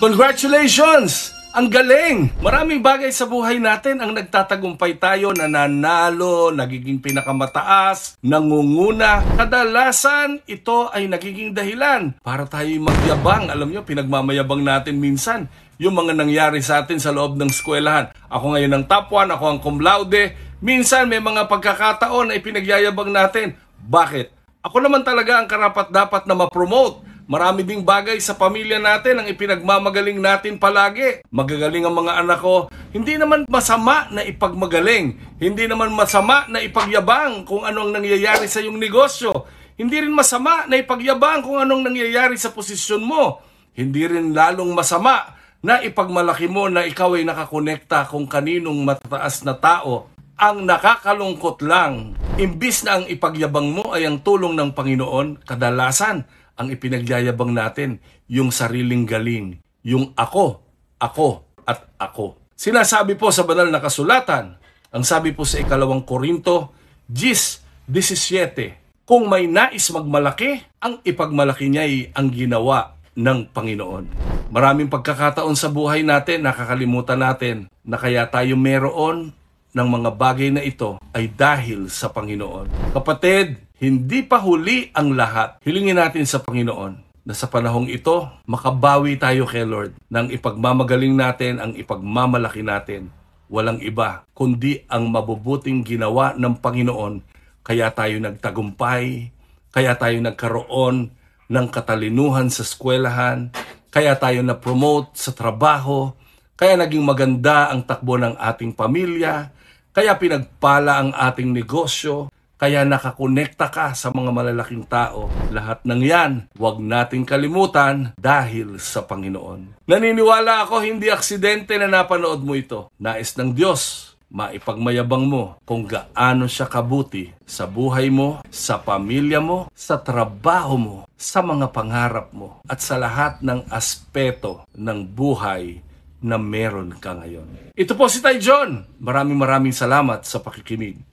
Congratulations! Ang galing! Maraming bagay sa buhay natin ang nagtatagumpay tayo, nananalo, nagiging pinakamataas, nangunguna. Kadalasan, ito ay nagiging dahilan para tayo magyabang. Alam nyo, pinagmamayabang natin minsan yung mga nangyari sa atin sa loob ng eskwelahan. Ako ngayon ang top 1, ako ang cum laude. Minsan may mga pagkakataon na ipinagyayabang natin. Bakit? Ako naman talaga ang karapat-dapat na ma-promote. Marami ding bagay sa pamilya natin ang ipinagmamagaling natin palagi. Magagaling ang mga anak ko. Hindi naman masama na ipagmagaling. Hindi naman masama na ipagyabang kung anong nangyayari sa iyong negosyo. Hindi rin masama na ipagyabang kung anong nangyayari sa posisyon mo. Hindi rin lalong masama na ipagmalaki mo na ikaw ay nakakonekta kung kaninong matataas na tao. Ang nakakalungkot lang, imbis na ang ipagyabang mo ay ang tulong ng Panginoon, kadalasan ang ipinagyayabang natin, yung sariling galing, yung ako, at ako. Sinasabi po sa banal na kasulatan, ang sabi po sa 2 Korinto 10:17, kung may nais magmalaki, ang ipagmalaki niya ay ang ginawa ng Panginoon. Maraming pagkakataon sa buhay natin, nakakalimutan natin na kaya tayo meron ng mga bagay na ito ay dahil sa Panginoon. Kapatid, hindi pa huli ang lahat. Hilingin natin sa Panginoon na sa panahong ito, makabawi tayo kay Lord ng ipagmamagaling natin, ang ipagmamalaki natin. Walang iba, kundi ang mabubuting ginawa ng Panginoon. Kaya tayo nagtagumpay, kaya tayo nagkaroon ng katalinuhan sa eskwelahan, kaya tayo na-promote sa trabaho, kaya naging maganda ang takbo ng ating pamilya, kaya pinagpala ang ating negosyo, kaya nakakonekta ka sa mga malalaking tao. Lahat ng yan, huwag nating kalimutan dahil sa Panginoon. Naniniwala ako hindi aksidente na napanood mo ito. Nais ng Diyos, maipagmayabang mo kung gaano siya kabuti sa buhay mo, sa pamilya mo, sa trabaho mo, sa mga pangarap mo, at sa lahat ng aspeto ng buhay na meron ka ngayon. Ito po si Tay John. Maraming salamat sa pakikinig.